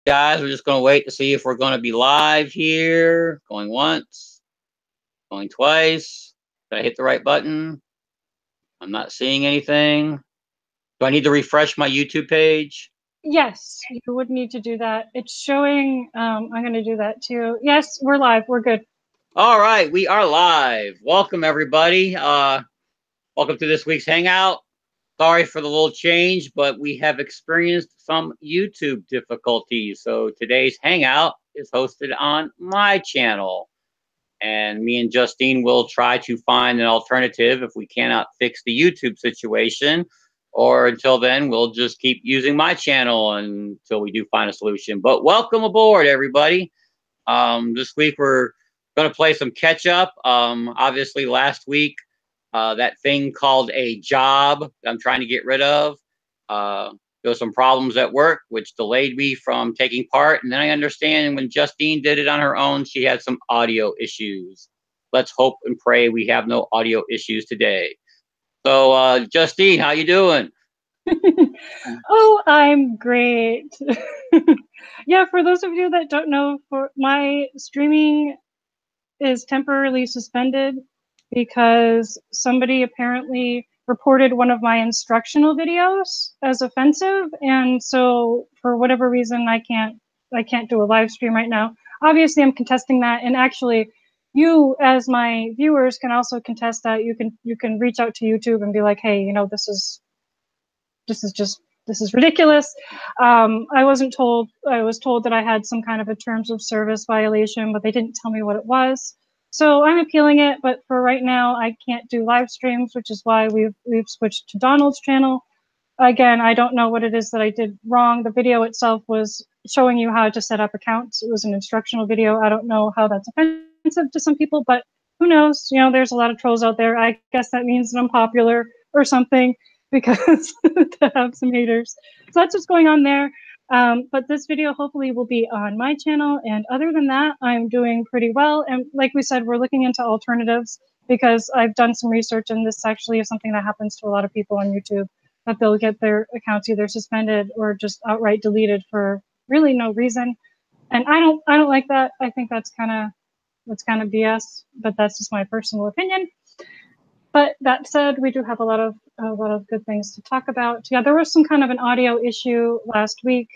Guys, we're just going to wait to see if we're going to be live here. Going once, going twice. Did I hit the right button? I'm not seeing anything. Do I need to refresh my YouTube page? Yes, you would need to do that. It's showing, I'm going to do that too. Yes, we're live. We're good. All right, we are live. Welcome, everybody. Welcome to this week's Hangout. Sorry for the little change, but we have experienced some YouTube difficulties. So today's Hangout is hosted on my channel. And me and Justine will try to find an alternative if we cannot fix the YouTube situation. Or until then, we'll just keep using my channel until we do find a solution. But welcome aboard, everybody. This week we're going to play some catch up. Obviously, last week, that thing called a job that I'm trying to get rid of. There was some problems at work, which delayed me from taking part. And then I understand when Justine did it on her own, she had some audio issues. Let's hope and pray we have no audio issues today. So, Justine, how you doing? Oh, I'm great. Yeah, for those of you that don't know, for my streaming is temporarily suspended because somebody apparently reported one of my instructional videos as offensive, and so for whatever reason I can't do a live stream right now. Obviously I'm contesting that, and actually you as my viewers can also contest that. You can reach out to YouTube and be like, hey, you know, this is ridiculous. I wasn't told. I was told that I had some kind of a terms of service violation, but they didn't tell me what it was. So I'm appealing it, but for right now, I can't do live streams, which is why we've switched to Donald's channel. Again, I don't know what it is that I did wrong. The video itself was showing you how to set up accounts. It was an instructional video. I don't know how that's offensive to some people, but who knows? You know, there's a lot of trolls out there. I guess that means that I'm popular or something, because to have some haters. So that's what's going on there. But this video hopefully will be on my channel. And other than that, I'm doing pretty well. And like we said, we're looking into alternatives because I've done some research, and this actually is something that happens to a lot of people on YouTube, that they'll get their accounts either suspended or just outright deleted for really no reason. And I don't like that. I think that's kind of BS, but that's just my personal opinion. But that said, we do have a lot of good things to talk about. Yeah, there was some kind of an audio issue last week.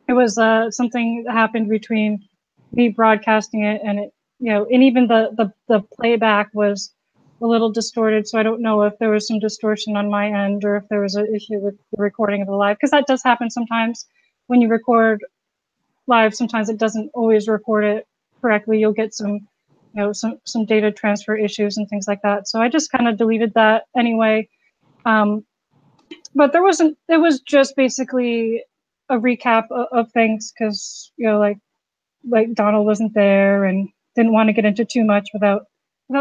It was something that happened between me broadcasting it and it, you know, and even the playback was a little distorted. So I don't know if there was some distortion on my end or if there was an issue with the recording of the live, because that does happen sometimes when you record live. Sometimes it doesn't always record it correctly. You'll get some, you know, some data transfer issues and things like that. So I just kind of deleted that anyway. But there wasn't. It was just basically a recap of things, because, you know, like Donald wasn't there and didn't want to get into too much without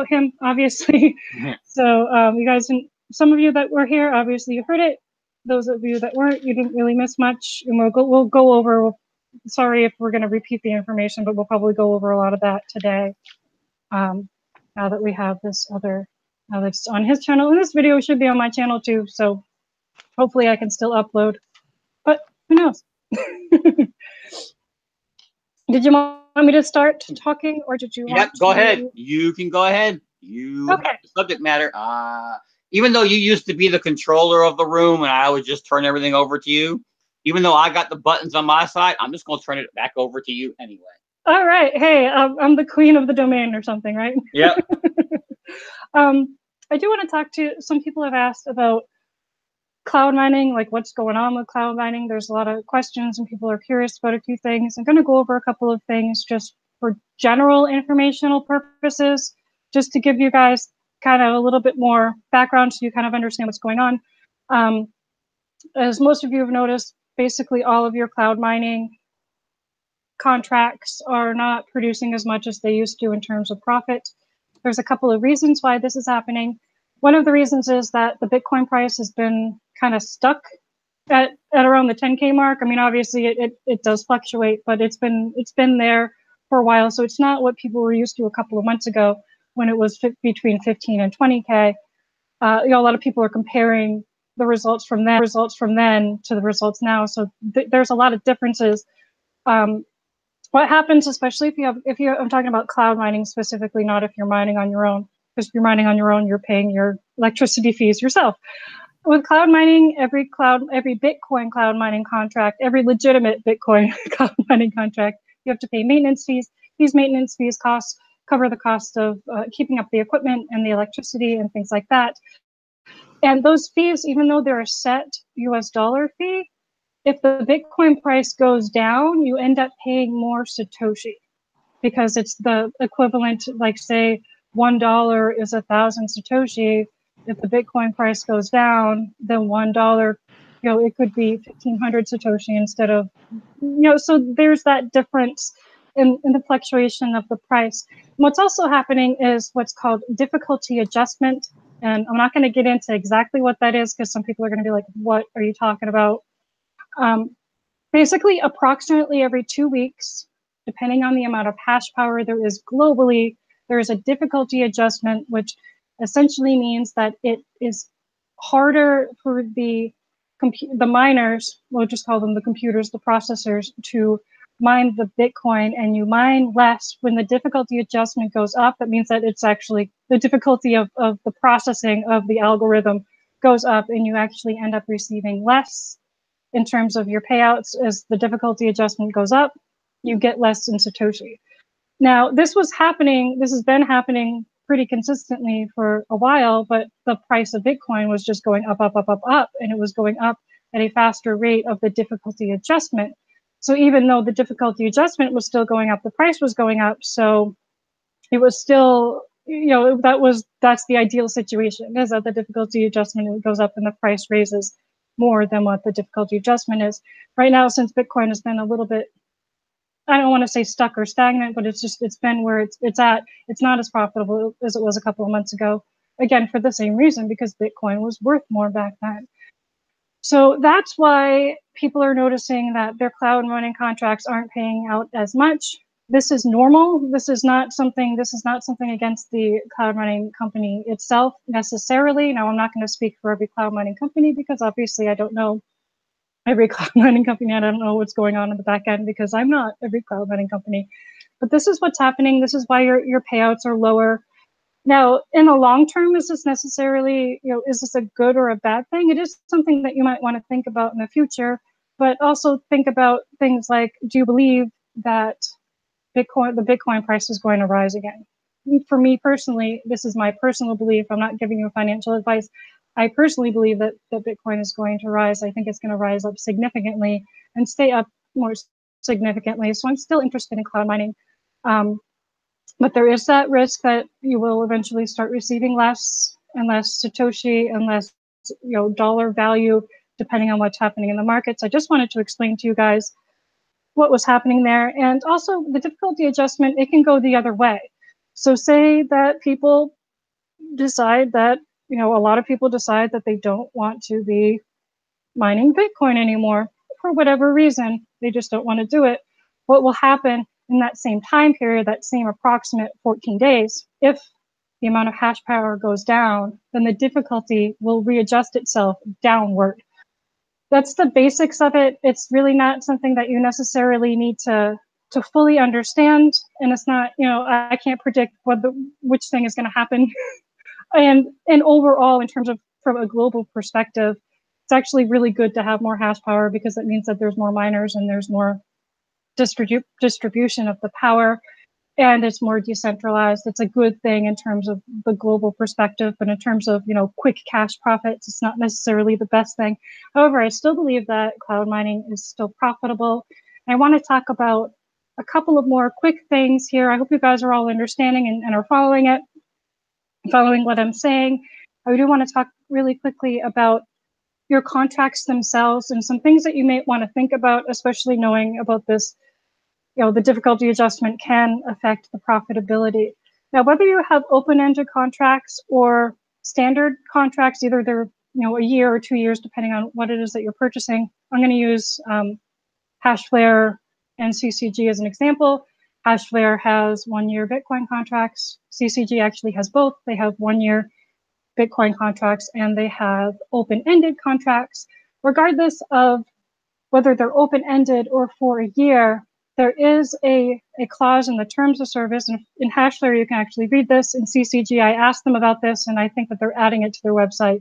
him, obviously. So you guys, some of you that were here, obviously you heard it. Those of you that weren't, you didn't really miss much. And we'll go over. Sorry if we're going to repeat the information, but we'll probably go over a lot of that today. Now that we have this other, now that's on his channel, and this video should be on my channel too. So hopefully I can still upload, but who knows? Did you want me to start talking, or did you want Yep, to? go ahead. You can go ahead. You Okay. have the subject matter. Even though you used to be the controller of the room and I would just turn everything over to you, even though I got the buttons on my side, I'm just going to turn it back over to you anyway. All right. Hey, I'm the queen of the domain or something, right? Yep. I do want to talk to, some people have asked about cloud mining, like what's going on with cloud mining. There's a lot of questions and people are curious about a few things. I'm going to go over a couple of things just for general informational purposes, just to give you guys kind of a little bit more background so you kind of understand what's going on. As most of you have noticed, basically all of your cloud mining contracts are not producing as much as they used to in terms of profit. There's a couple of reasons why this is happening. One of the reasons is that the Bitcoin price has been kind of stuck at around the 10K mark. I mean, obviously it does fluctuate, but it's been there for a while. So it's not what people were used to a couple of months ago when it was between 15 and 20K. You know, a lot of people are comparing the results from then to the results now. So there's a lot of differences What happens, especially I'm talking about cloud mining specifically, not if you're mining on your own, because if you're mining on your own, you're paying your electricity fees yourself. With cloud mining, every Bitcoin cloud mining contract, every legitimate Bitcoin cloud mining contract, you have to pay maintenance fees. These maintenance fees cover the cost of keeping up the equipment and the electricity and things like that. And those fees, even though they're a set US dollar fee, if the Bitcoin price goes down, you end up paying more Satoshi, because it's the equivalent, like say $1 is 1,000 Satoshi. If the Bitcoin price goes down, then $1, it could be 1,500 Satoshi instead of, so there's that difference in the fluctuation of the price. And what's also happening is what's called difficulty adjustment. And I'm not going to get into exactly what that is, because some people are going to be like, what are you talking about? Basically, approximately every 2 weeks, depending on the amount of hash power there is globally, there is a difficulty adjustment, which essentially means that it is harder for the miners, we'll just call them the computers, the processors, to mine the Bitcoin, and you mine less. When the difficulty adjustment goes up, that means that it's actually the difficulty of the processing of the algorithm goes up, and you actually end up receiving less in terms of your payouts. As the difficulty adjustment goes up, you get less in Satoshi. Now, this has been happening pretty consistently for a while, but the price of Bitcoin was just going up, up, up, up, up, and it was going up at a faster rate of the difficulty adjustment. So even though the difficulty adjustment was still going up, the price was going up. So it was still, that's the ideal situation, is that the difficulty adjustment goes up and the price raises more than what the difficulty adjustment is. Right now, since Bitcoin has been a little bit, I don't want to say stuck or stagnant, but it's been where it's at. It's not as profitable as it was a couple of months ago. Again, for the same reason, because Bitcoin was worth more back then. So that's why people are noticing that their cloud mining contracts aren't paying out as much. This is normal. This is not something against the cloud mining company itself necessarily. Now, I'm not going to speak for every cloud mining company, because obviously I don't know every cloud mining company. I don't know what's going on in the back end, because I'm not every cloud mining company. But this is what's happening. This is why your payouts are lower. Now, in the long term, is this necessarily, is this a good or a bad thing? It is something that you might want to think about in the future, but also think about things like, do you believe that the Bitcoin price is going to rise again? For me personally, this is my personal belief. I'm not giving you financial advice. I personally believe that Bitcoin is going to rise. I think it's going to rise up significantly and stay up more significantly. So I'm still interested in cloud mining. But there is that risk that you will eventually start receiving less and less Satoshi and less, dollar value, depending on what's happening in the markets. I just wanted to explain to you guys what was happening there. And also the difficulty adjustment, it can go the other way. So say that people decide that, a lot of people decide that they don't want to be mining Bitcoin anymore for whatever reason. They just don't want to do it. What will happen in that same time period, that same approximate 14 days, if the amount of hash power goes down, then the difficulty will readjust itself downward. That's the basics of it. It's really not something that you necessarily need to fully understand. And it's not, I can't predict which thing is going to happen. and overall, in terms of from a global perspective, it's actually really good to have more hash power, because it means that there's more miners and there's more distribution of the power, and it's more decentralized. It's a good thing in terms of the global perspective, but in terms of, quick cash profits, it's not necessarily the best thing. However, I still believe that cloud mining is still profitable. I want to talk about a couple of more quick things here. I hope you guys are all understanding and are following what I'm saying. I do want to talk really quickly about your contracts themselves and some things that you may want to think about, especially knowing about this. The difficulty adjustment can affect the profitability. Now, whether you have open-ended contracts or standard contracts, either they're a year or 2 years, depending on what it is that you're purchasing. I'm going to use Hashlare and CCG as an example. Hashlare has 1-year Bitcoin contracts. CCG actually has both. They have 1-year Bitcoin contracts and they have open-ended contracts. Regardless of whether they're open-ended or for a year, there is a clause in the terms of service, and in Hashlare you can actually read this. In CCG, I asked them about this, and I think that they're adding it to their website.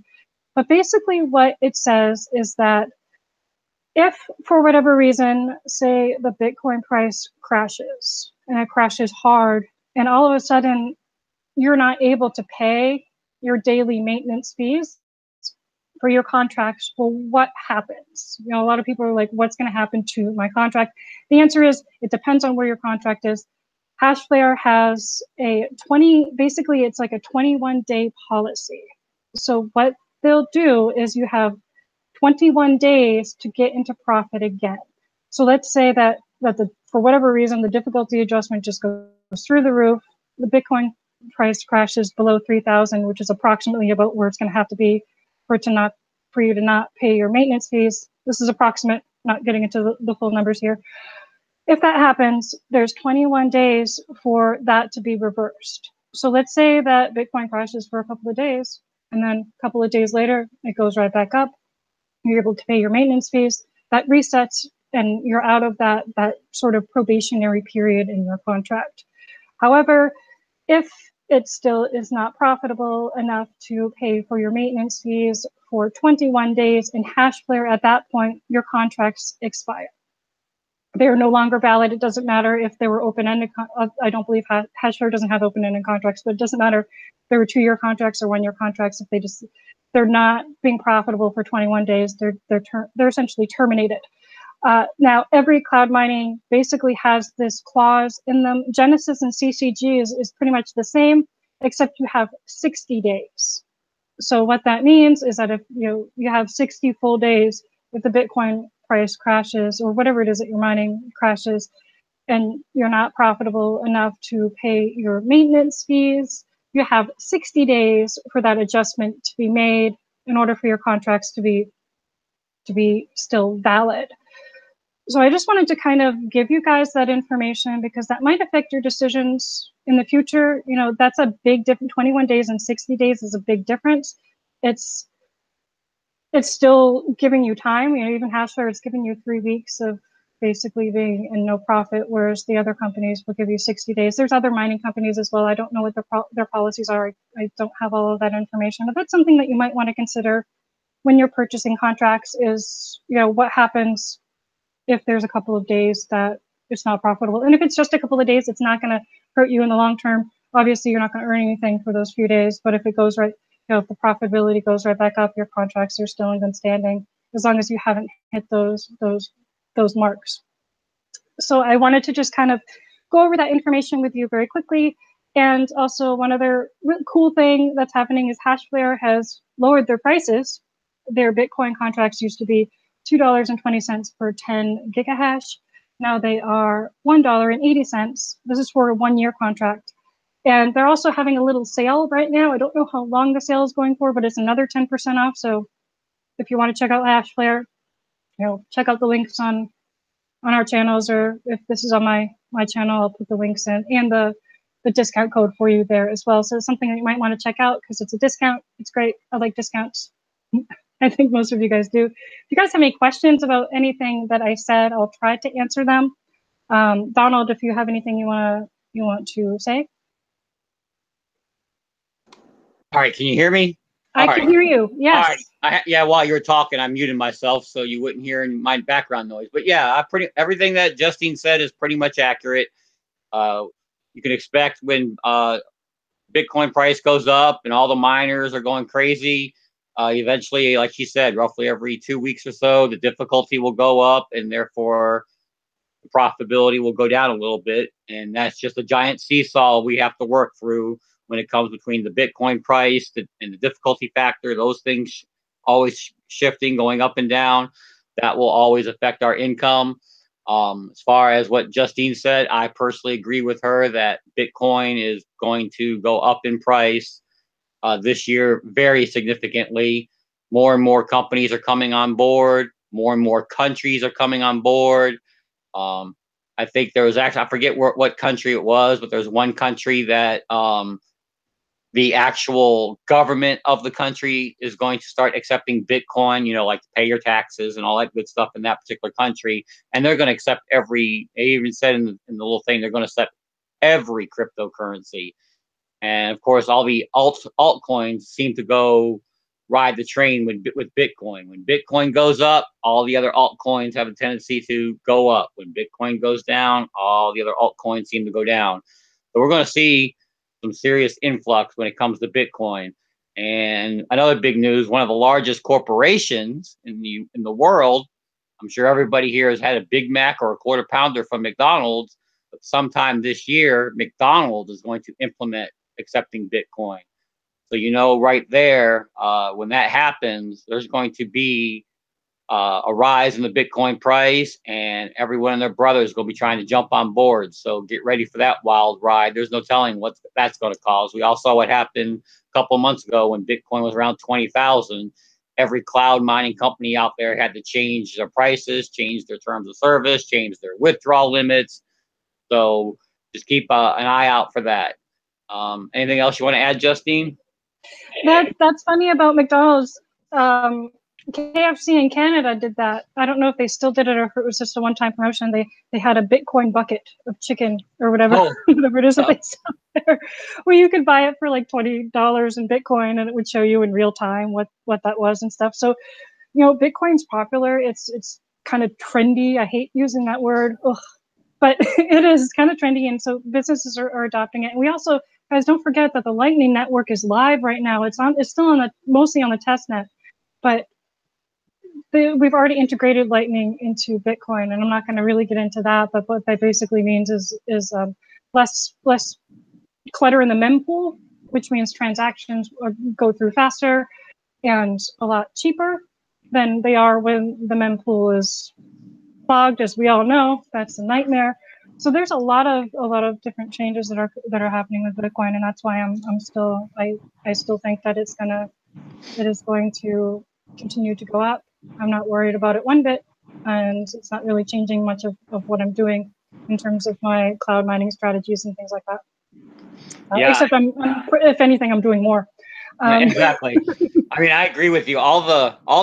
But basically what it says is that if, for whatever reason, say the Bitcoin price crashes, and it crashes hard, and all of a sudden you're not able to pay your daily maintenance fees for your contracts, well, what happens? You know, a lot of people are like, what's going to happen to my contract? The answer is, it depends on where your contract is. Hashlare has basically it's like a 21-day policy. So what they'll do is you have 21 days to get into profit again. So let's say that for whatever reason, the difficulty adjustment just goes through the roof. The Bitcoin price crashes below 3,000, which is approximately about where it's going to have to be for you to not pay your maintenance fees. This is approximate, not getting into the full numbers here. If that happens, there's 21 days for that to be reversed. So let's say that Bitcoin crashes for a couple of days, and then a couple of days later, it goes right back up. You're able to pay your maintenance fees. That resets, and you're out of that sort of probationary period in your contract. However, if it still is not profitable enough to pay for your maintenance fees for 21 days in Hashlare, at that point, your contracts expire. They are no longer valid. It doesn't matter if they were open-ended. I don't believe Hashlare doesn't have open-ended contracts, but it doesn't matter if they were 2-year contracts or 1-year contracts. If they're not being profitable for 21 days, they're essentially terminated. Now, every cloud mining basically has this clause in them. Genesis and CCG is pretty much the same, except you have 60 days. So what that means is that if you have 60 full days, if the Bitcoin price crashes or whatever it is that you're mining crashes, and you're not profitable enough to pay your maintenance fees, you have 60 days for that adjustment to be made in order for your contracts to be still valid. So I just wanted to kind of give you guys that information because that might affect your decisions in the future. You know, that's a big difference. 21 days and 60 days is a big difference. It's still giving you time. You know, even Hashlare is giving you 3 weeks of basically being in no profit, whereas the other companies will give you 60 days. There's other mining companies as well. I don't know what their policies are. I don't have all of that information, but that's something that you might want to consider when you're purchasing contracts is, you know, what happens if there's a couple of days that it's not profitable. And if it's just a couple of days, it's not going to hurt you in the long term. Obviously, you're not going to earn anything for those few days, but if it goes right, you know, if the profitability goes right back up, your contracts are still in good standing as long as you haven't hit those marks. So I wanted to just kind of go over that information with you very quickly. And also one other really cool thing that's happening is Hashlare has lowered their prices. Their Bitcoin contracts used to be $2.20 per 10 gigahash. Now they are $1.80. This is for a 1-year contract. And they're also having a little sale right now. I don't know how long the sale is going for, but it's another 10% off. So if you want to check out Hashlare, you know, check out the links on our channels, or if this is on my channel, I'll put the links in and the discount code for you there as well. So it's something that you might want to check out because it's a discount. It's great. I like discounts. I think most of you guys do. If you guys have any questions about anything that I said, I'll try to answer them. Donald, if you have anything you want to say. All right, can you hear me? I can hear you. Yes. All right. Yeah, while you were talking, I muted myself so you wouldn't hear my background noise. But yeah, everything that Justine said is pretty much accurate. You can expect when Bitcoin price goes up and all the miners are going crazy, eventually, like she said, roughly every 2 weeks or so, the difficulty will go up and therefore the profitability will go down a little bit. And that's just a giant seesaw we have to work through when it comes between the Bitcoin price and the difficulty factor. Those things always shifting, going up and down. That will always affect our income. As far as what Justine said, I personally agree with her that Bitcoin is going to go up in price this year very significantly. More and more companies are coming on board. More and more countries are coming on board. I think there was actually, I forget what country it was, but there's one country that the actual government of the country is going to start accepting Bitcoin, you know, like to pay your taxes and all that good stuff in that particular country. And they're going to accept they even said in the little thing, they're going to accept every cryptocurrency. And of course, all the altcoins seem to go ride the train with Bitcoin. When Bitcoin goes up, all the other altcoins have a tendency to go up. When Bitcoin goes down, all the other altcoins seem to go down. So we're going to see some serious influx when it comes to Bitcoin. And another big news: one of the largest corporations in the world. I'm sure everybody here has had a Big Mac or a quarter pounder from McDonald's. But sometime this year, McDonald's is going to implement accepting Bitcoin. So you know, right there, when that happens, there's going to be a rise in the Bitcoin price, and everyone and their brothers is going to be trying to jump on board. So get ready for that wild ride. There's no telling what that's going to cause. We all saw what happened a couple of months ago when Bitcoin was around 20,000. Every cloud mining company out there had to change their prices, change their terms of service, change their withdrawal limits. So just keep an eye out for that. Anything else you want to add, Justine? That's funny about McDonald's. KFC in Canada did that. I don't know if they still did it or if it was just a one-time promotion. They had a Bitcoin bucket of chicken or whatever, whatever it is that they sell there, where you could buy it for like $20 in Bitcoin, and it would show you in real time what that was and stuff. So, you know, Bitcoin's popular. It's kind of trendy. I hate using that word. Ugh. But it is kind of trendy, and so businesses are adopting it. And we also, guys, don't forget that the Lightning Network is live right now. It's still mostly on the test net, but we've already integrated Lightning into Bitcoin, and I'm not going to really get into that. But what that basically means is less clutter in the mempool, which means transactions go through faster and a lot cheaper than they are when the mempool is clogged, as we all know. That's a nightmare. So there's a lot of different changes that are happening with Bitcoin, and that's why I still think that it is going to continue to go up. I'm not worried about it one bit, and it's not really changing much of what I'm doing in terms of my cloud mining strategies and things like that. Yeah. Except if anything, I'm doing more. Exactly. I mean, I agree with you. All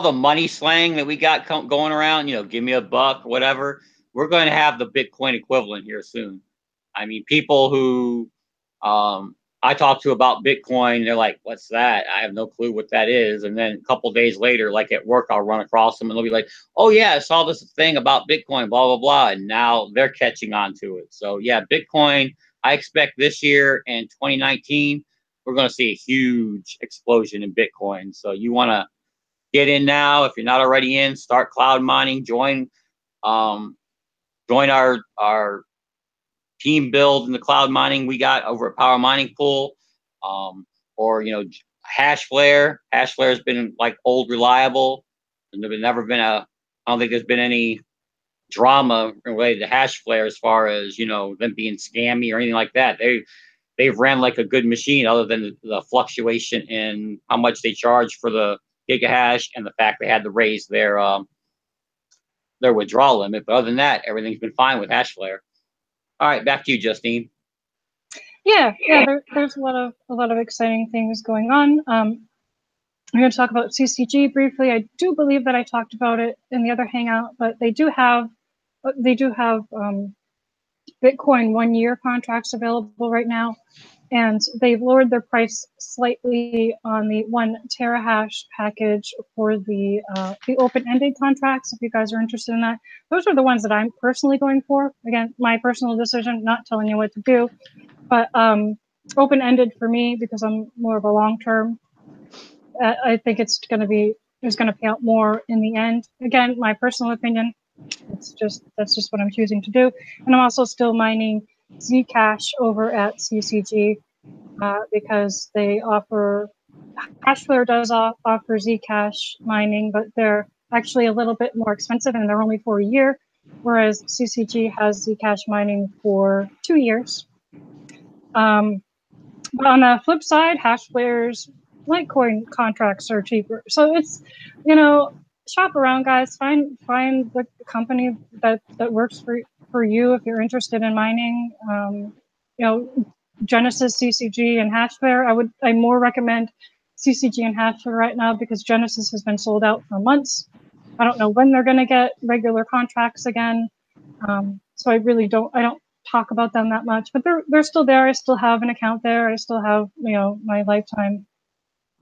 the money slang that we got going around, you know, give me a buck, whatever. We're going to have the Bitcoin equivalent here soon. I mean, people who I talk to about Bitcoin, they're like, "What's that?" I have no clue what that is. And then a couple days later, like at work, I'll run across them and they'll be like, "Oh yeah, I saw this thing about Bitcoin, blah blah blah," and now they're catching on to it. So yeah, Bitcoin. I expect this year in 2019. We're going to see a huge explosion in Bitcoin. So you want to get in now. If you're not already in, start cloud mining, join our team build in the cloud mining we got over at Power Mining Pool. Or, you know, Hashlare. Hashlare has been like old reliable. There's never been I don't think there's been any drama related to Hashlare as far as, you know, them being scammy or anything like that. They've ran like a good machine, other than the fluctuation in how much they charge for the gigahash and the fact they had to raise their withdrawal limit. But other than that, everything's been fine with Hashlare. All right, back to you, Justine. Yeah. There's a lot of exciting things going on. I'm going to talk about CCG briefly. I do believe that I talked about it in the other hangout, but they do have Bitcoin 1-year contracts available right now, and they've lowered their price slightly on the 1 terahash package for the open-ended contracts. If you guys are interested in that, those are the ones that I'm personally going for. Again, my personal decision, not telling you what to do, but open-ended for me because I'm more of a long-term. I think it's going to pay out more in the end. Again, my personal opinion. That's just what I'm choosing to do. And I'm also still mining Zcash over at CCG because they offer, Hashlare does offer Zcash mining, but they're actually a little bit more expensive and they're only for a year, whereas CCG has Zcash mining for 2 years. But on the flip side, Hashlare's Litecoin contracts are cheaper. So it's, you know, shop around, guys. Find the company that works for you if you're interested in mining. You know, Genesis, CCG, and Hashlare. I more recommend CCG and Hashlare right now because Genesis has been sold out for months. I don't know when they're going to get regular contracts again. So I don't talk about them that much, but they're still there. I still have an account there. I still have, my lifetime,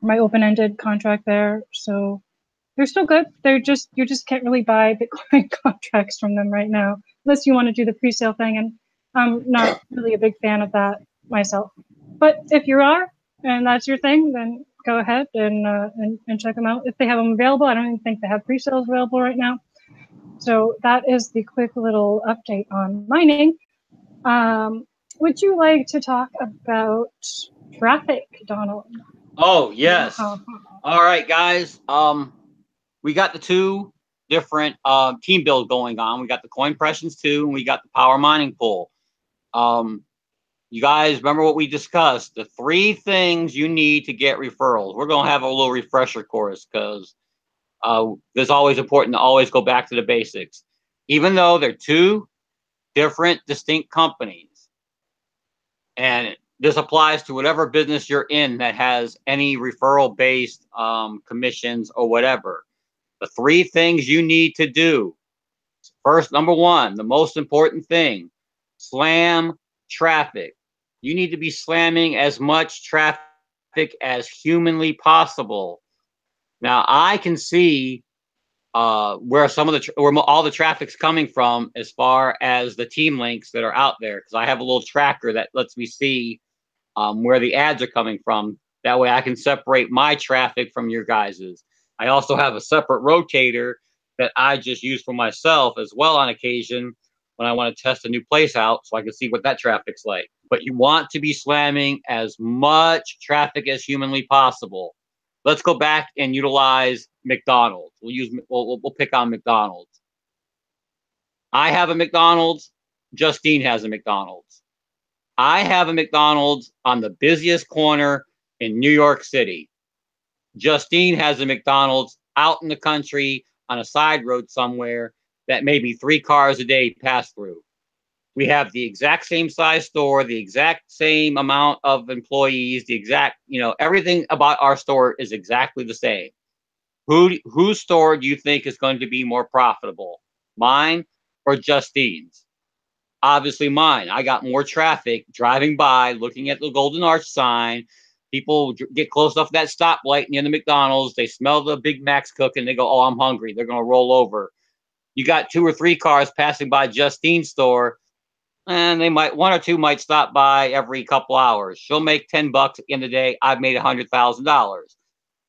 my open-ended contract there. So they're still good. You just can't really buy Bitcoin contracts from them right now, unless you want to do the pre-sale thing. And I'm not really a big fan of that myself. But if you are, and that's your thing, then go ahead and check them out. If they have them available, I don't even think they have pre-sales available right now. So that is the quick little update on mining. Would you like to talk about traffic, Donald? Oh, yes. All right, guys. We got the two different team builds going on. We got the coin pressions 2, and we got the power mining pool. You guys remember what we discussed? The 3 things you need to get referrals. We're going to have a little refresher course because it's always important to always go back to the basics. Even though they're 2 different, distinct companies, and this applies to whatever business you're in that has any referral-based commissions or whatever. The 3 things you need to do. First, number 1, the most important thing, slam traffic. You need to be slamming as much traffic as humanly possible. Now, I can see where all the traffic's coming from as far as the team links that are out there, because I have a little tracker that lets me see where the ads are coming from. That way I can separate my traffic from your guys's. I also have a separate rotator that I just use for myself as well on occasion when I want to test a new place out so I can see what that traffic's like. But you want to be slamming as much traffic as humanly possible. Let's go back and utilize McDonald's. We'll pick on McDonald's. I have a McDonald's. Justine has a McDonald's. I have a McDonald's on the busiest corner in New York City. Justine has a McDonald's out in the country on a side road somewhere that maybe 3 cars a day pass through. We have the exact same size store, the exact same amount of employees, the exact, everything about our store is exactly the same. Whose store do you think is going to be more profitable? Mine or Justine's? Obviously mine. I got more traffic driving by, looking at the Golden Arch sign. People get close enough to that stoplight near the McDonald's. They smell the Big Macs cooking. They go, oh, I'm hungry. They're going to roll over. You got 2 or 3 cars passing by Justine's store, and 1 or 2 might stop by every couple hours. She'll make $10 at the end of the day. I've made $100,000.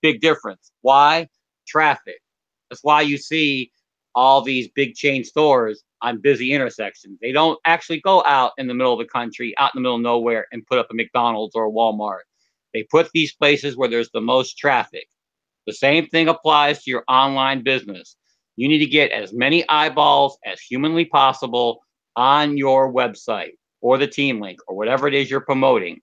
Big difference. Why? Traffic. That's why you see all these big chain stores on busy intersections. They don't actually go out in the middle of the country, out in the middle of nowhere, and put up a McDonald's or a Walmart. They put these places where there's the most traffic. The same thing applies to your online business. You need to get as many eyeballs as humanly possible on your website or the team link or whatever it is you're promoting.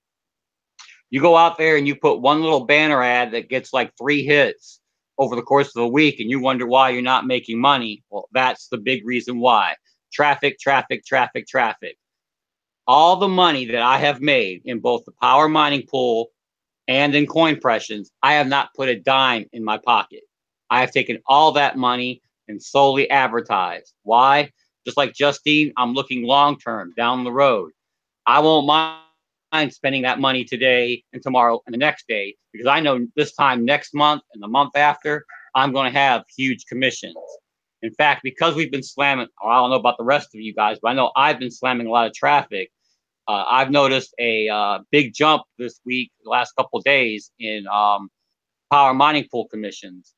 You go out there and you put one little banner ad that gets like 3 hits over the course of a week, and you wonder why you're not making money. Well, that's the big reason why. Traffic, traffic, traffic, traffic. All the money that I have made in both the power mining pool and in coin pressions, I have not put a dime in my pocket. I have taken all that money and solely advertised. Why? Just like Justine, I'm looking long-term down the road. I won't mind spending that money today and tomorrow and the next day, because I know this time next month and the month after, I'm going to have huge commissions. In fact, because we've been slamming, I don't know about the rest of you guys, but I know I've been slamming a lot of traffic. I've noticed a big jump this week, the last couple of days in power mining pool commissions.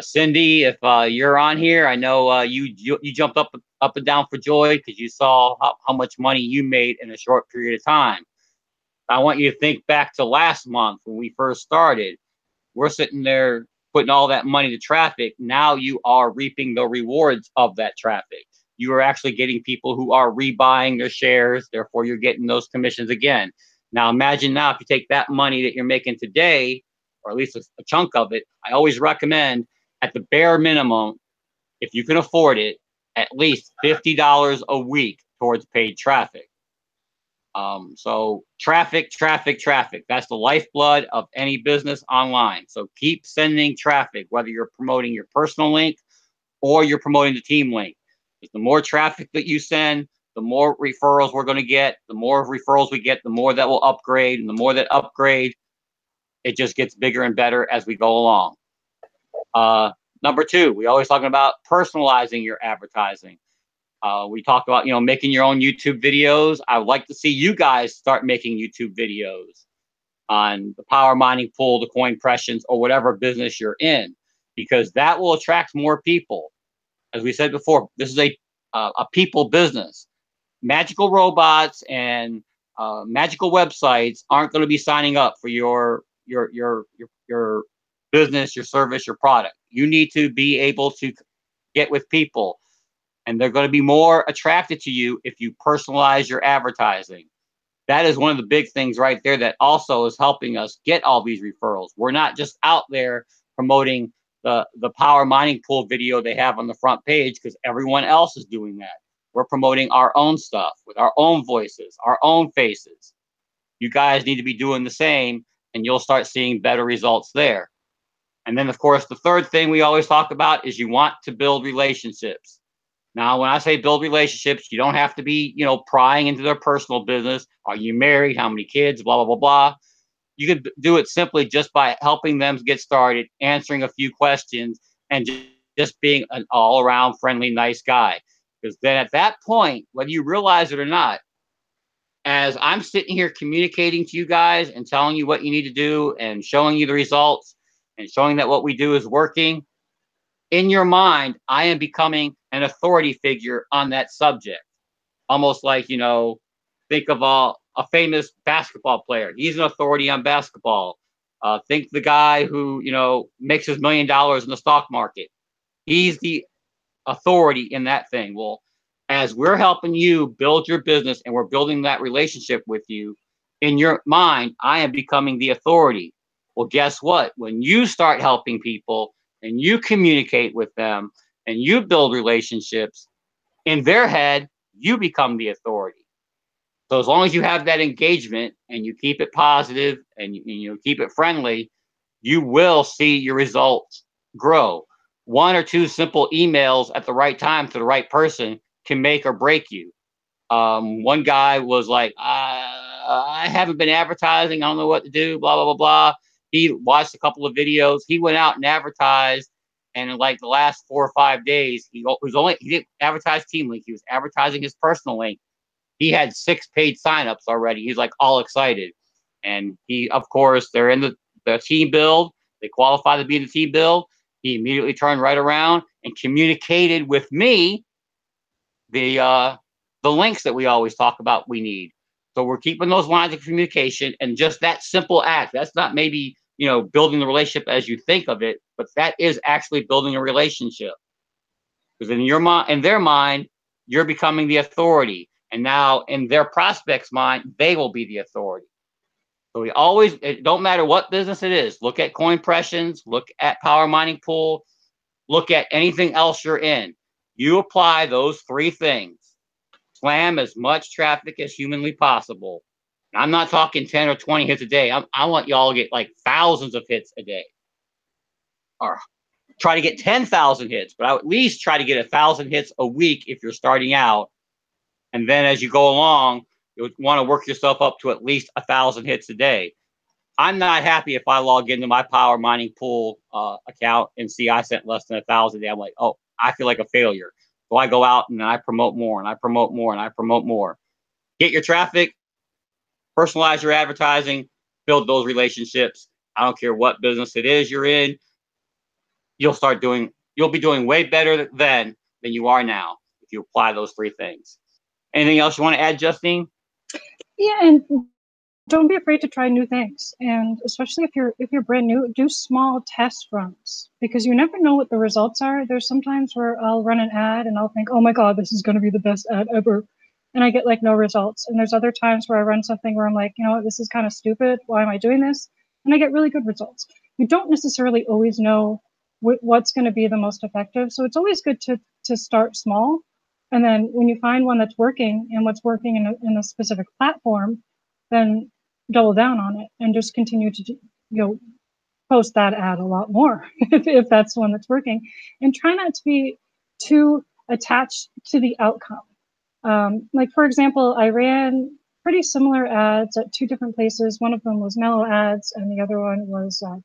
Cindy, if you're on here, I know you jumped up and down for joy because you saw how much money you made in a short period of time. I want you to think back to last month when we first started. We're sitting there putting all that money to traffic. Now you are reaping the rewards of that traffic. You are actually getting people who are rebuying their shares. Therefore, you're getting those commissions again. Now, imagine now if you take that money that you're making today, or at least a chunk of it, I always recommend at the bare minimum, if you can afford it, at least $50 a week towards paid traffic. So traffic, traffic, traffic. That's the lifeblood of any business online. So keep sending traffic, whether you're promoting your personal link or you're promoting the team link. Because the more traffic that you send, the more referrals we're going to get. The more referrals we get, the more that will upgrade. And the more that upgrade, it just gets bigger and better as we go along. Number two, we always talking about personalizing your advertising. We talk about, making your own YouTube videos. I would like to see you guys start making YouTube videos on the power mining pool, the coin pressions, or whatever business you're in, because that will attract more people. As we said before, this is a people business. Magical robots and magical websites aren't going to be signing up for your business, your service, your product. You need to be able to get with people, and they're going to be more attracted to you if you personalize your advertising. That is one of the big things right there that also is helping us get all these referrals. We're not just out there promoting the power mining pool video they have on the front page because everyone else is doing that. We're promoting our own stuff with our own voices, our own faces. You guys need to be doing the same, and you'll start seeing better results there. And then, of course, the third thing we always talk about is you want to build relationships. Now, when I say build relationships, you don't have to be, prying into their personal business. Are you married? How many kids? Blah, blah, blah, blah. You can do it simply just by helping them get started, answering a few questions, and just being an all-around friendly, nice guy. Because then at that point, whether you realize it or not, as I'm sitting here communicating to you guys and telling you what you need to do and showing you the results and showing that what we do is working, in your mind, I am becoming an authority figure on that subject. Almost like, think of a famous basketball player. He's an authority on basketball. Think the guy who, makes his $1 million in the stock market. He's the authority in that thing. Well, as we're helping you build your business and we're building that relationship with you, in your mind, I am becoming the authority. Well, guess what? When you start helping people and you communicate with them and you build relationships, in their head, you become the authority. So as long as you have that engagement and you keep it positive and you keep it friendly, you will see your results grow. One or two simple emails at the right time to the right person can make or break you. One guy was like, I haven't been advertising. I don't know what to do, blah, blah, blah, blah. He watched a couple of videos. He went out and advertised. And in like the last 4 or 5 days, he didn't advertise Team Link. He was advertising his personal link. He had 6 paid signups already. He's like all excited. And he, of course, they're in the team build. They qualify to be in the team build. He immediately turned right around and communicated with me the links that we always talk about we need. So we're keeping those lines of communication, and just that simple act. That's not maybe, building the relationship as you think of it, but that is actually building a relationship. Because in their mind, you're becoming the authority. And now in their prospect's mind, they will be the authority. So it don't matter what business it is. Look at coin pressions, look at power mining pool, look at anything else you're in. You apply those 3 things. Slam as much traffic as humanly possible. And I'm not talking 10 or 20 hits a day. I want y'all to get like thousands of hits a day. Or try to get 10,000 hits, but I would at least try to get 1,000 hits a week if you're starting out. And then as you go along, you want to work yourself up to at least 1,000 hits a day. I'm not happy if I log into my power mining pool account and see I sent less than 1,000 a day. I'm like, oh, I feel like a failure. So I go out and I promote more and I promote more and I promote more. Get your traffic, personalize your advertising, build those relationships. I don't care what business it is you're in. You'll be doing way better then than you are now if you apply those 3 things. Anything else you want to add, Justine? Yeah, and don't be afraid to try new things. And especially if you're brand new, do small test runs, because you never know what the results are. There's sometimes where I'll run an ad and I'll think, oh my God, this is going to be the best ad ever. And I get like no results. And there's other times where I run something where I'm like, you know what, this is kind of stupid. Why am I doing this? And I get really good results. You don't necessarily always know what's going to be the most effective. So it's always good to start small. And then when you find one that's working and what's working in a specific platform, then double down on it and just continue to, post that ad a lot more if that's one that's working. And try not to be too attached to the outcome. Like, for example, I ran pretty similar ads at 2 different places. One of them was Mellow Ads, and the other one was at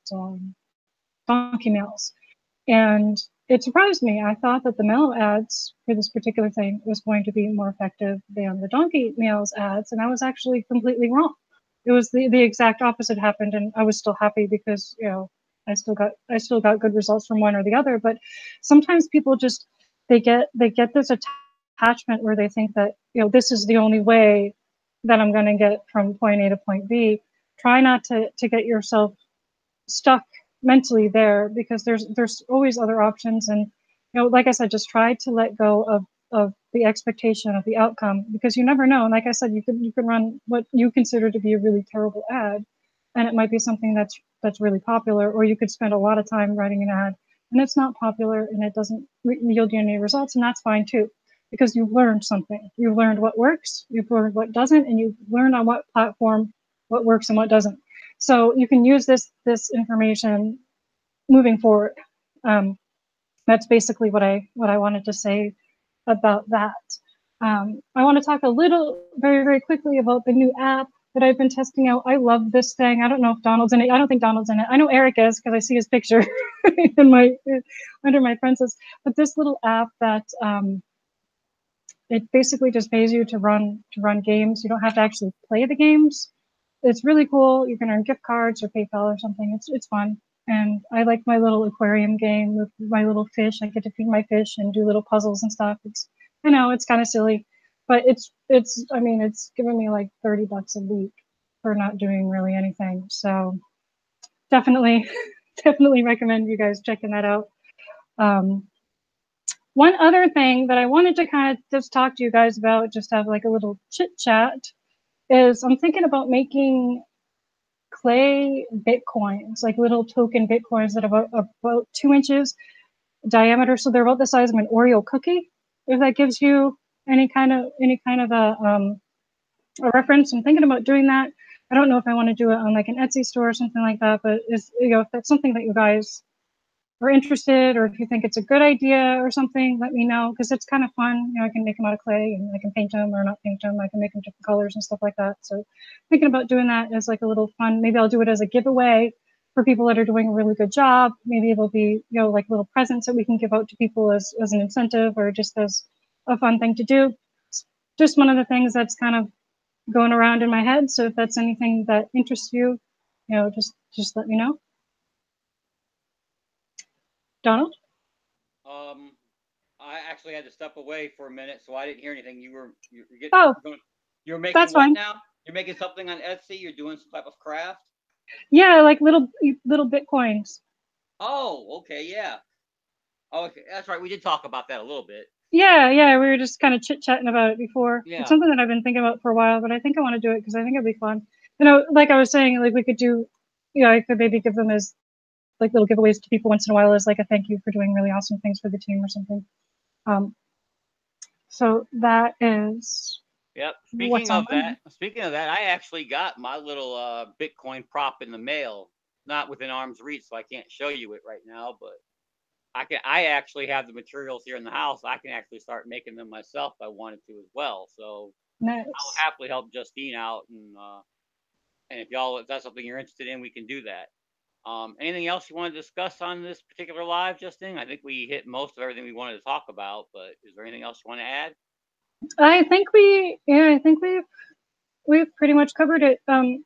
Donkey Mails. And it surprised me. I thought that the Mellow ads for this particular thing was going to be more effective than the Donkey Mails ads, and I was actually completely wrong. It was the exact opposite happened, and I was still happy because I still got good results from one or the other. But sometimes people just they get this attachment where they think that this is the only way that I'm going to get from point A to point B. Try not to get yourself stuck mentally there, because there's always other options. And like I said, just try to let go of the expectation of the outcome, because you never know. And like I said, you can run what you consider to be a really terrible ad, and it might be something that's really popular, or you could spend a lot of time writing an ad and it's not popular and it doesn't yield you any results, and that's fine too, because you've learned something. You've learned what works, you've learned what doesn't, and you've learned on what platform what works and what doesn't. So you can use this information moving forward. That's basically what I wanted to say about that. I want to talk a little, very, very quickly about the new app that I've been testing out. I love this thing. I don't know if Donald's in it. I don't think Donald's in it. I know Eric is, because I see his picture in under my friends list. But this little app that it basically just pays you to run games. You don't have to actually play the games. It's really cool. You can earn gift cards or PayPal or something. It's fun. And I like my little aquarium game with my little fish. I get to feed my fish and do little puzzles and stuff. I know it's kind of silly, but it's giving me like $30 a week for not doing really anything. So definitely recommend you guys checking that out. One other thing that I wanted to kind of just talk to you guys about, just have like a little chit chat, is I'm thinking about making clay Bitcoins, like little token Bitcoins that are about 2 inches diameter. So they're about the size of an Oreo cookie. If that gives you any kind of a reference, I'm thinking about doing that. I don't know if I want to do it on like an Etsy store or something like that, but if that's something that you guys are interested, or if you think it's a good idea or something, let me know, because it's kind of fun. I can make them out of clay, and I can paint them or not paint them. I can make them different colors and stuff like that. So thinking about doing that as like a little fun. Maybe I'll do it as a giveaway for people that are doing a really good job. Maybe it'll be like little presents that we can give out to people as an incentive, or just as a fun thing to do. It's just one of the things that's kind of going around in my head. So if that's anything that interests you, just let me know. Donald? I actually had to step away for a minute, so I didn't hear anything. You're making that's what fine. now? You're making something on Etsy? You're doing some type of craft? Yeah, like little Bitcoins. Oh, okay, yeah. Oh, okay, that's right. We did talk about that a little bit. Yeah, we were just kind of chit-chatting about it before. Yeah. It's something that I've been thinking about for a while, but I think I want to do it because I think it'd be fun. Like I was saying, like we could do, I could maybe give them as like little giveaways to people once in a while as like a thank you for doing really awesome things for the team or something. So that is. Yep. Speaking of that, I actually got my little Bitcoin prop in the mail, not within arm's reach, so I can't show you it right now, but I actually have the materials here in the house. I can actually start making them myself if I wanted to as well. So nice. I'll happily help Justine out, and if that's something you're interested in, we can do that. Anything else you want to discuss on this particular live, Justine? I think we hit most of everything we wanted to talk about, but is there anything else you want to add? I think we've pretty much covered it.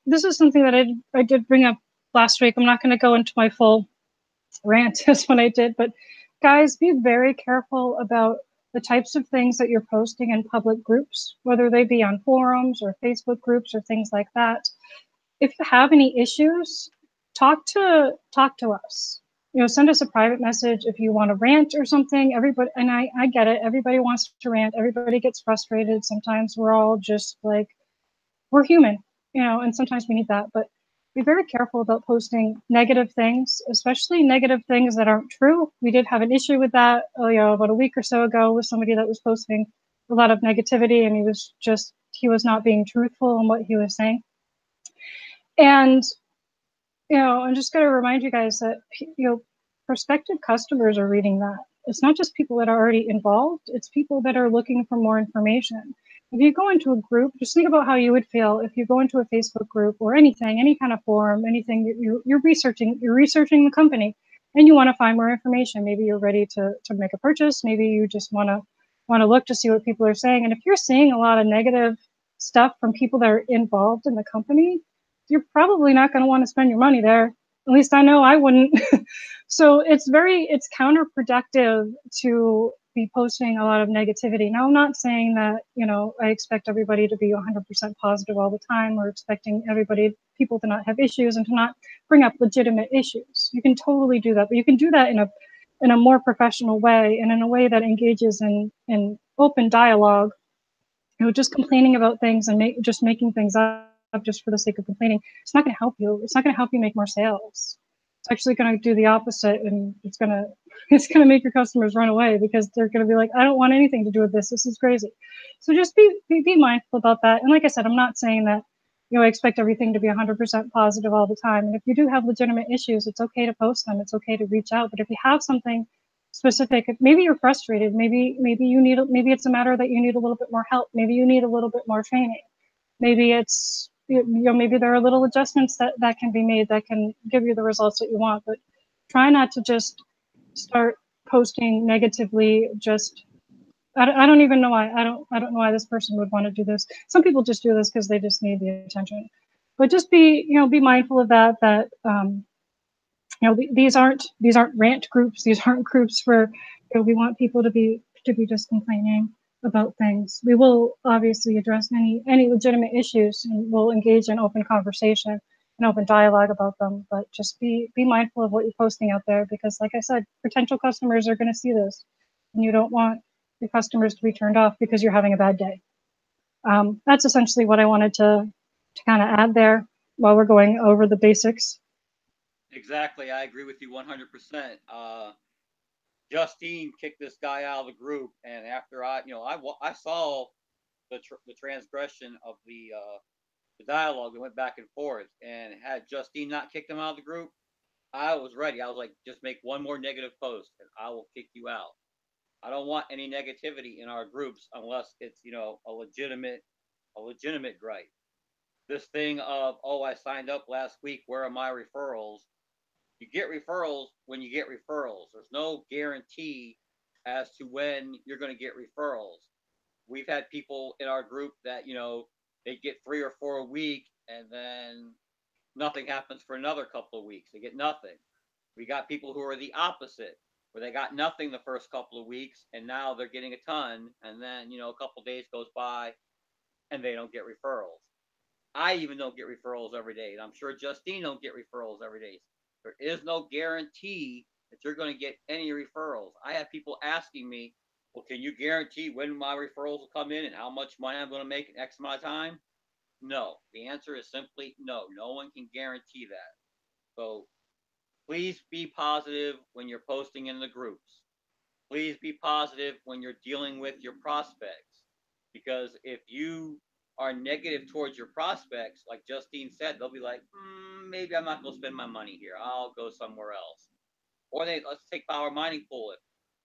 This is something that I did bring up last week. I'm not going to go into my full rant as what I did, but guys, be very careful about the types of things that you're posting in public groups, whether they be on forums or Facebook groups or things like that. If you have any issues, talk to us. Send us a private message if you want to rant or something. Everybody, and I get it. Everybody wants to rant. Everybody gets frustrated. Sometimes we're all just like, we're human, and sometimes we need that. But be very careful about posting negative things, especially negative things that aren't true. We did have an issue with that, about a week or so ago with somebody that was posting a lot of negativity, and he was not being truthful in what he was saying. And, I'm just going to remind you guys that, prospective customers are reading that. It's not just people that are already involved, it's people that are looking for more information. If you go into a group, just think about how you would feel if you go into a Facebook group or anything, any kind of forum, anything, you're researching the company and you want to find more information. Maybe you're ready to make a purchase. Maybe you just want to look to see what people are saying. And if you're seeing a lot of negative stuff from people that are involved in the company, you're probably not going to want to spend your money there. At least I know I wouldn't. So it's counterproductive to be posting a lot of negativity. Now, I'm not saying that, I expect everybody to be 100% positive all the time, or expecting people to not have issues and to not bring up legitimate issues. You can totally do that, but you can do that in a more professional way and in a way that engages in open dialogue. Just complaining about things and just making things up just for the sake of complaining, it's not going to help you. It's not going to help you make more sales. It's actually going to do the opposite, and it's going to make your customers run away, because they're going to be like, I don't want anything to do with this. This is crazy. So just be mindful about that. And like I said, I'm not saying that, I expect everything to be 100% positive all the time. And if you do have legitimate issues, it's okay to post them. It's okay to reach out. But if you have something specific, maybe you're frustrated, maybe it's a matter that you need a little bit more help. Maybe you need a little bit more training. Maybe it's, maybe there are little adjustments that can be made that can give you the results that you want. But try not to just start posting negatively. I don't even know why. I don't know why this person would want to do this. Some people just do this because they just need the attention. But just be mindful of that. These aren't rant groups. These aren't groups where we want people to be just complaining about things. We will obviously address any legitimate issues, and we'll engage in open conversation and open dialogue about them. But just be mindful of what you're posting out there, because like I said, potential customers are going to see this, and you don't want your customers to be turned off because you're having a bad day. That's essentially what I wanted to kind of add there while we're going over the basics. Exactly. I agree with you 100%. Justine kicked this guy out of the group, and after I saw the transgression of the dialogue that went back and forth, and had Justine not kicked him out of the group, I was ready. I was like, just make one more negative post, and I will kick you out. I don't want any negativity in our groups unless it's a legitimate gripe. This thing of, oh, I signed up last week, where are my referrals? You get referrals when you get referrals. There's no guarantee as to when you're going to get referrals. We've had people in our group that, they get 3 or 4 a week, and then nothing happens for another couple of weeks. They get nothing. We got people who are the opposite, where they got nothing the first couple of weeks, and now they're getting a ton, and then, a couple of days goes by, and they don't get referrals. I even don't get referrals every day, and I'm sure Justine don't get referrals every day. There is no guarantee that you're going to get any referrals. I have people asking me, well, can you guarantee when my referrals will come in and how much money I'm going to make in X amount of time? No. The answer is simply no. No one can guarantee that. So please be positive when you're posting in the groups. Please be positive when you're dealing with your prospects. Because if you are negative towards your prospects, like Justine said, they'll be like, maybe I'm not going to spend my money here. I'll go somewhere else. Or let's take Power Mining Pool.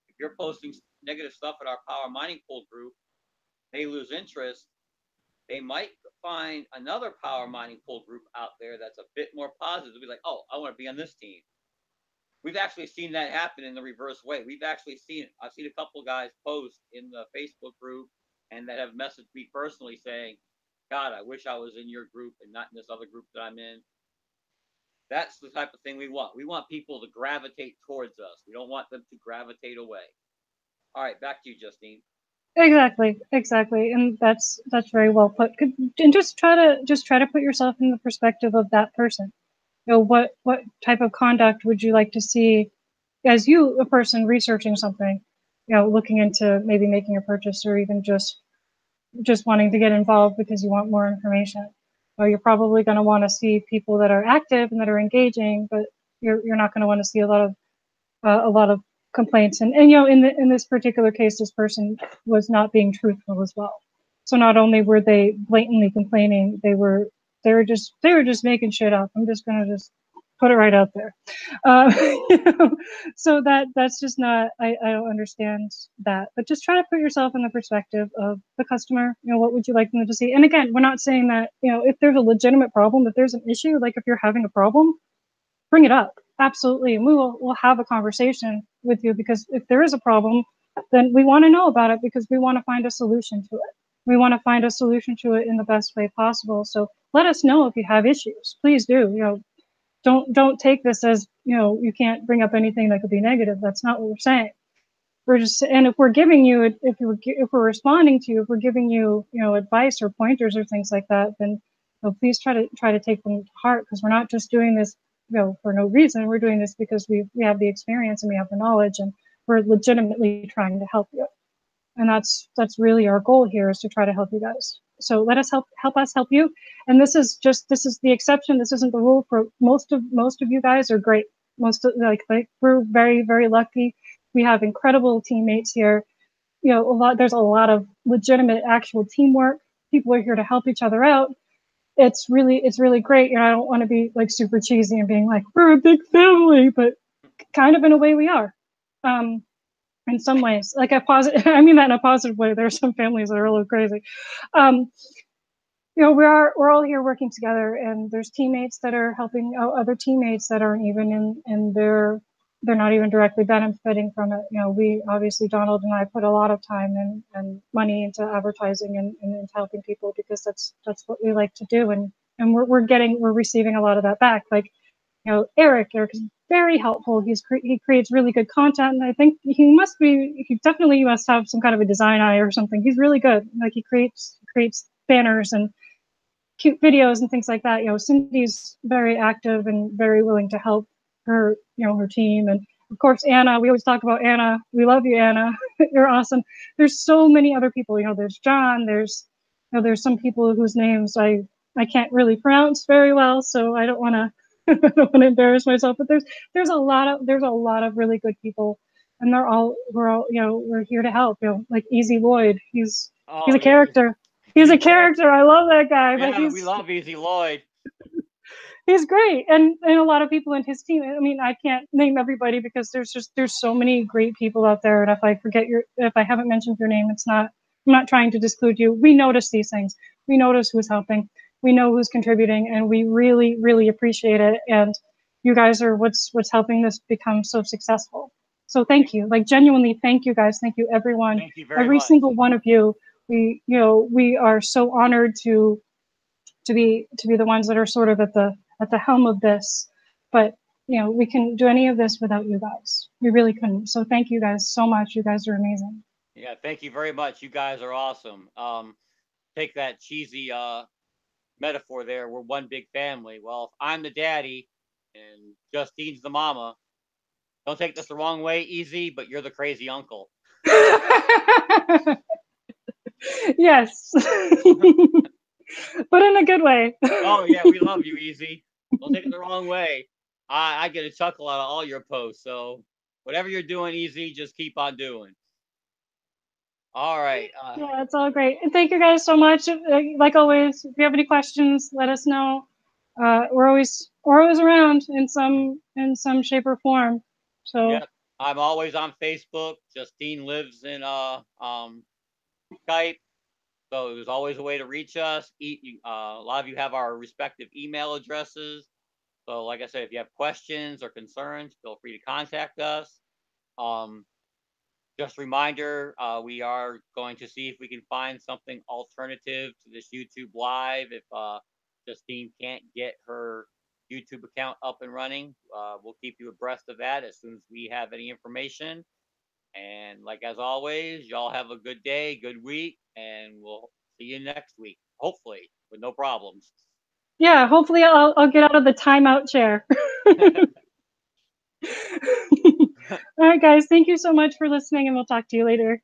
If you're posting negative stuff in our Power Mining Pool group, they lose interest. They might find another Power Mining Pool group out there that's a bit more positive. They'll be like, oh, I want to be on this team. We've actually seen that happen in the reverse way. I've seen a couple of guys post in the Facebook group and that have messaged me personally saying, God, I wish I was in your group and not in this other group that I'm in. That's the type of thing we want. We want people to gravitate towards us. We don't want them to gravitate away. All right, back to you, Justine. Exactly. And that's very well put. And just try to put yourself in the perspective of that person. What type of conduct would you like to see as you, a person researching something, looking into maybe making a purchase, or even just wanting to get involved because you want more information? You're probably going to want to see people that are active and that are engaging, but you're not going to want to see a lot of complaints. And in this particular case, this person was not being truthful as well. So not only were they blatantly complaining, they were just making shit up. I'm just gonna just put it right out there. So that's just not, I don't understand that. But just try to put yourself in the perspective of the customer. What would you like them to see? And again, we're not saying that, if there's a legitimate problem, if there's an issue, like if you're having a problem, bring it up. Absolutely. And we'll have a conversation with you, because if there is a problem, then we want to know about it, because we want to find a solution to it. We want to find a solution to it in the best way possible. So let us know if you have issues. Please do. Don't take this as, you can't bring up anything that could be negative. That's not what we're saying. We're just, and if we're giving you, if we're responding to you, if we're giving you, advice or pointers or things like that, then please try to take them to heart, because we're not just doing this, for no reason. We're doing this because we have the experience and we have the knowledge, and we're legitimately trying to help you. And that's really our goal here, is to try to help you guys. So let us help us help you. And this is the exception. This isn't the rule. For most of you guys are great. We're very, very lucky. We have incredible teammates here. There's a lot of legitimate actual teamwork. People are here to help each other out. It's really great. I don't want to be like super cheesy and being like, we're a big family, but kind of in a way we are. In some ways, like I mean that in a positive way. There are some families that are a little crazy. We're all here working together, and there's teammates that are helping out other teammates that aren't even in they're not even directly benefiting from it. We obviously, Donald and I, put a lot of time and money into advertising and into helping people, because that's what we like to do, and we're receiving a lot of that back. Like, Eric is very helpful. He creates really good content, and I think he definitely must have some kind of a design eye or something. He's really good. Like, he creates banners and cute videos and things like that. Cindy's very active and very willing to help her team. And of course, Anna, we always talk about Anna. We love you, Anna. You're awesome. There's so many other people. There's John. There's some people whose names I can't really pronounce very well, so I don't want to I don't want to embarrass myself. But there's a lot of really good people, and we're here to help. Like Easy Lloyd, he's a character. He's a character. I love that guy. Yeah, but we love Easy Lloyd. He's great, and a lot of people in his team. I mean, I can't name everybody, because there's so many great people out there, and if I haven't mentioned your name, I'm not trying to disclude you. We notice these things. We notice who's helping. We know who's contributing, and we really, really appreciate it. And you guys are what's helping this become so successful. So thank you, like genuinely, thank you guys. Thank you, everyone. Thank you very much. Single one of you. We are so honored to be the ones that are sort of at the helm of this. But we couldn't do any of this without you guys. We really couldn't. So thank you guys so much. You guys are amazing. Yeah, thank you very much. You guys are awesome. Take that cheesy metaphor there. We're one big family. Well, if I'm the daddy and Justine's the mama, don't take this the wrong way, Easy, but you're the crazy uncle. Yes. But in a good way. Oh yeah, we love you, Easy. Don't take it the wrong way. I get a chuckle out of all your posts. So whatever you're doing, Easy, just keep on doing. All right. Yeah, it's all great. And thank you guys so much. Like always, if you have any questions, let us know. We're always around in some shape or form. So yep. I'm always on Facebook. Justine lives in Skype. So there's always a way to reach us. A lot of you have our respective email addresses. So like I said, if you have questions or concerns, feel free to contact us. Just a reminder, we are going to see if we can find something alternative to this YouTube Live. If Justine can't get her YouTube account up and running, we'll keep you abreast of that as soon as we have any information. And like as always, y'all have a good day, good week, and we'll see you next week, hopefully, with no problems. Yeah, hopefully I'll get out of the timeout chair. All right, guys, thank you so much for listening, and we'll talk to you later.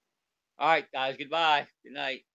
All right, guys, goodbye. Good night.